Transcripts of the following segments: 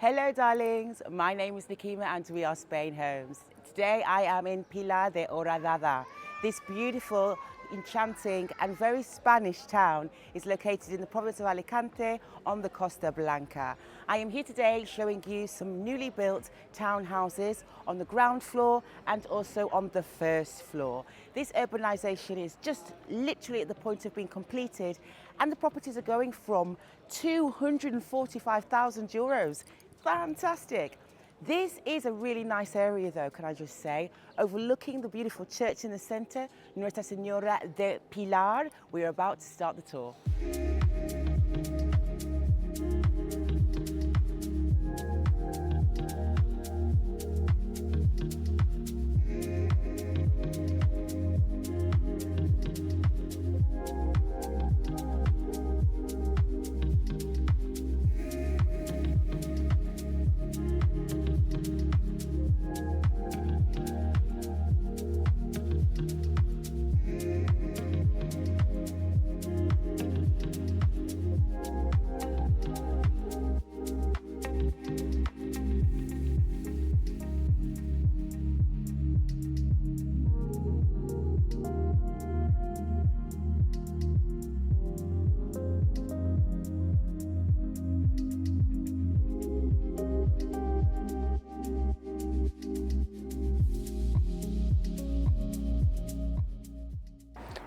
Hello darlings, my name is Nikima and we are Spainhomes. Today I am in Pilar de Horadada. This beautiful, enchanting and very Spanish town is located in the province of Alicante on the Costa Blanca. I am here today showing you some newly built townhouses on the ground floor and also on the first floor. This urbanisation is just literally at the point of being completed and the properties are going from €245,000. Fantastic. This is a really nice area though, can I just say, overlooking the beautiful church in the centre, Nuestra Señora de Pilar. We're about to start the tour.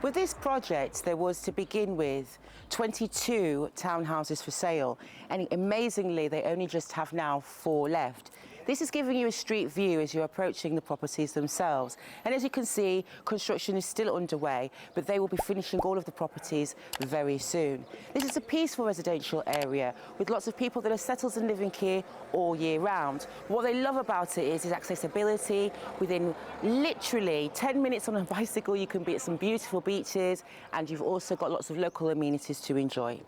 With this project, there was to begin with 22 townhouses for sale, and amazingly, they only just have now 4 left. This is giving you a street view as you're approaching the properties themselves. And as you can see, construction is still underway, but they will be finishing all of the properties very soon. This is a peaceful residential area with lots of people that are settled and living here all year round. What they love about it is accessibility. Within literally 10 minutes on a bicycle, you can be at some beautiful beaches, and you've also got lots of local amenities to enjoy.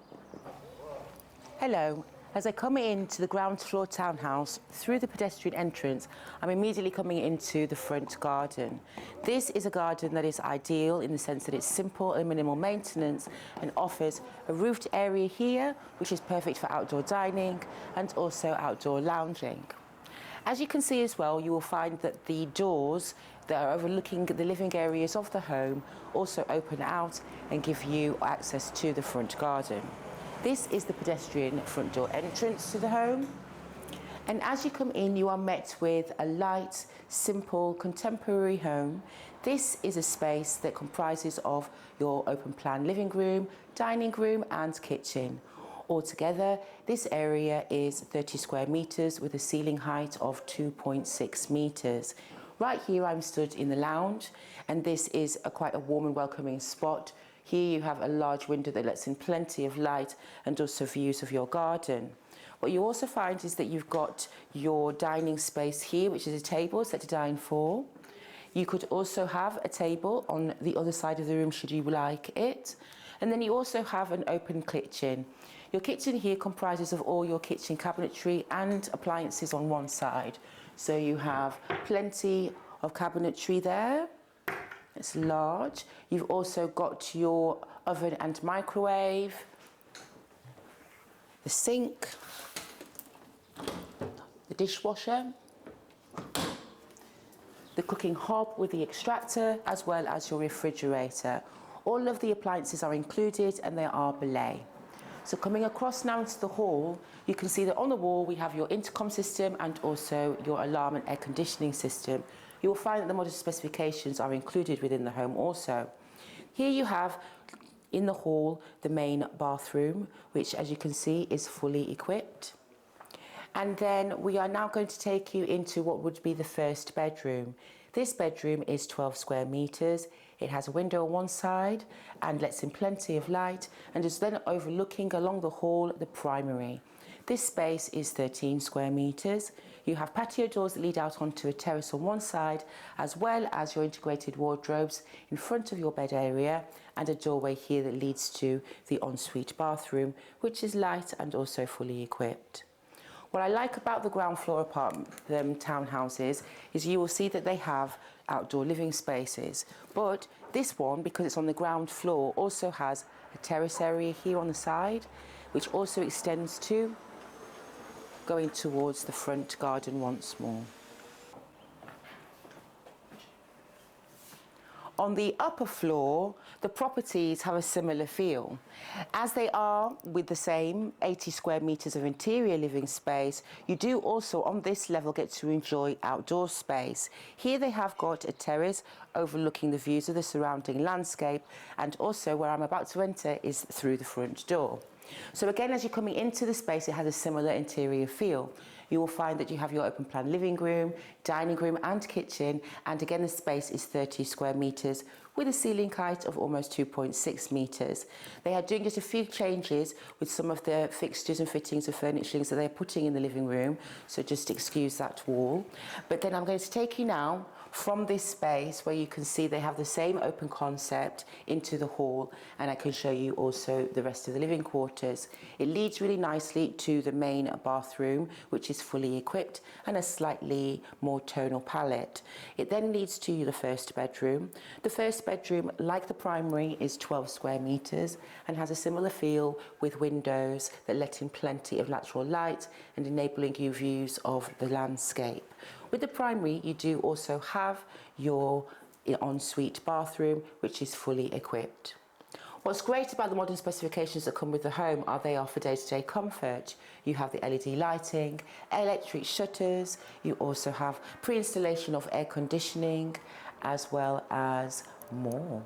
Hello. As I come into the ground floor townhouse through the pedestrian entrance, I'm immediately coming into the front garden. This is a garden that is ideal in the sense that it's simple and minimal maintenance and offers a roofed area here, which is perfect for outdoor dining and also outdoor lounging. As you can see as well, you will find that the doors that are overlooking the living areas of the home also open out and give you access to the front garden. This is the pedestrian front door entrance to the home. And as you come in, you are met with a light, simple, contemporary home. This is a space that comprises of your open plan living room, dining room and kitchen. Altogether, this area is 30 square metres with a ceiling height of 2.6 metres. Right here I'm stood in the lounge, and this is quite a warm and welcoming spot. Here you have a large window that lets in plenty of light and also views of your garden. What you also find is that you've got your dining space here, which is a table set to dine for. You could also have a table on the other side of the room should you like it. And then you also have an open kitchen. Your kitchen here comprises of all your kitchen cabinetry and appliances on one side. So you have plenty of cabinetry there. It's large. You've also got your oven and microwave, the sink, the dishwasher, the cooking hob with the extractor, as well as your refrigerator. All of the appliances are included and they are Balay. So coming across now into the hall, you can see that on the wall we have your intercom system and also your alarm and air conditioning system. You will find that the modest specifications are included within the home also. Here you have in the hall the main bathroom, which as you can see is fully equipped. And then we are now going to take you into what would be the first bedroom. This bedroom is 12 square metres. It has a window on one side and lets in plenty of light, and is then overlooking along the hall the primary. This space is 13 square metres. You have patio doors that lead out onto a terrace on one side, as well as your integrated wardrobes in front of your bed area, and a doorway here that leads to the ensuite bathroom, which is light and also fully equipped. What I like about the ground floor townhouses is you will see that they have outdoor living spaces, but this one, because it's on the ground floor, also has a terrace area here on the side, which also extends to going towards the front garden once more. On the upper floor, the properties have a similar feel. As they are with the same 80 square metres of interior living space, you do also on this level get to enjoy outdoor space. Here they have got a terrace overlooking the views of the surrounding landscape, and also where I'm about to enter is through the front door. So again, as you're coming into the space, it has a similar interior feel. You will find that you have your open plan living room, dining room and kitchen, and again the space is 30 square metres with a ceiling height of almost 2.6 metres. They are doing just a few changes with some of the fixtures and fittings and furnishings that they're putting in the living room, so just excuse that wall. But then I'm going to take you now from this space where you can see they have the same open concept into the hall, and I can show you also the rest of the living quarters. It leads really nicely to the main bathroom, which is fully equipped and a slightly more tonal palette. It then leads to the first bedroom. The first bedroom, like the primary, is 12 square metres and has a similar feel with windows that let in plenty of natural light and enabling you views of the landscape. With the primary, you do also have your ensuite bathroom, which is fully equipped. What's great about the modern specifications that come with the home are they are for day-to-day comfort. You have the LED lighting, electric shutters, you also have pre-installation of air conditioning, as well as more.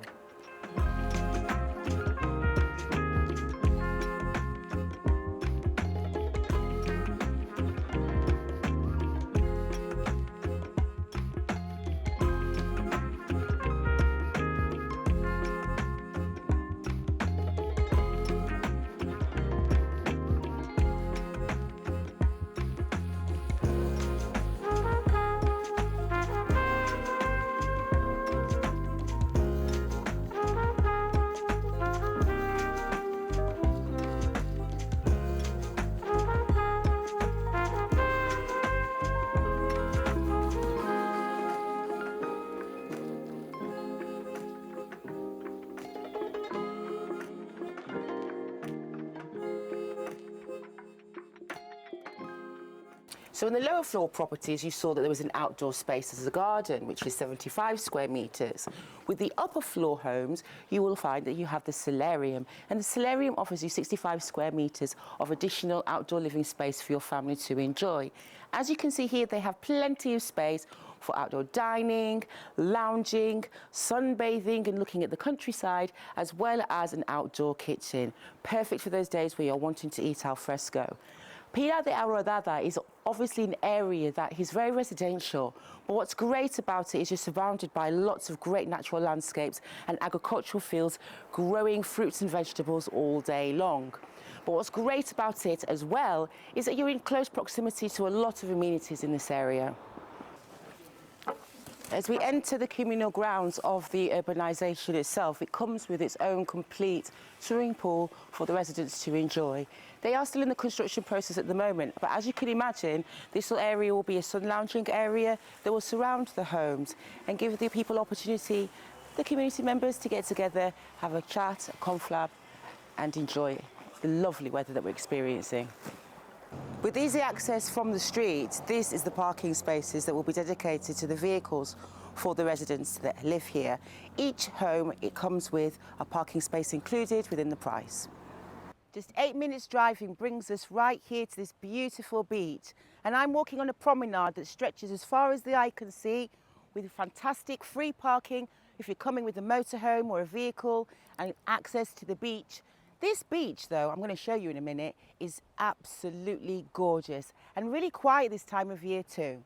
So in the lower floor properties, you saw that there was an outdoor space as a garden, which is 75 square metres. With the upper floor homes, you will find that you have the solarium, and the solarium offers you 65 square metres of additional outdoor living space for your family to enjoy. As you can see here, they have plenty of space for outdoor dining, lounging, sunbathing and looking at the countryside, as well as an outdoor kitchen. Perfect for those days where you're wanting to eat al fresco. Pilar de Horadada is obviously an area that is very residential, but what's great about it is you're surrounded by lots of great natural landscapes and agricultural fields growing fruits and vegetables all day long. But what's great about it as well is that you're in close proximity to a lot of amenities in this area. As we enter the communal grounds of the urbanisation itself, it comes with its own complete swimming pool for the residents to enjoy. They are still in the construction process at the moment, but as you can imagine, this area will be a sun lounging area that will surround the homes and give the people opportunity, the community members, to get together, have a chat, a conflab and enjoy the lovely weather that we're experiencing. With easy access from the street, this is the parking spaces that will be dedicated to the vehicles for the residents that live here. Each home, it comes with a parking space included within the price. Just 8 minutes driving brings us right here to this beautiful beach, and I'm walking on a promenade that stretches as far as the eye can see, with fantastic free parking if you're coming with a motorhome or a vehicle, and access to the beach. This beach, though, I'm going to show you in a minute, is absolutely gorgeous and really quiet this time of year too.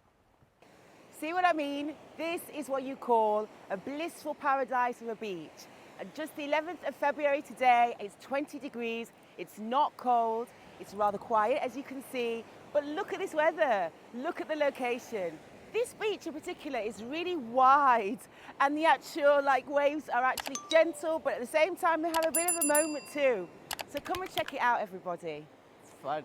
See what I mean? This is what you call a blissful paradise of a beach. And just the 11th of February today, it's 20 degrees, it's not cold, it's rather quiet as you can see, but look at this weather, look at the location. This beach in particular is really wide, and the actual waves are actually gentle, but at the same time they have a bit of a moment too. So come and check it out, everybody. It's fun.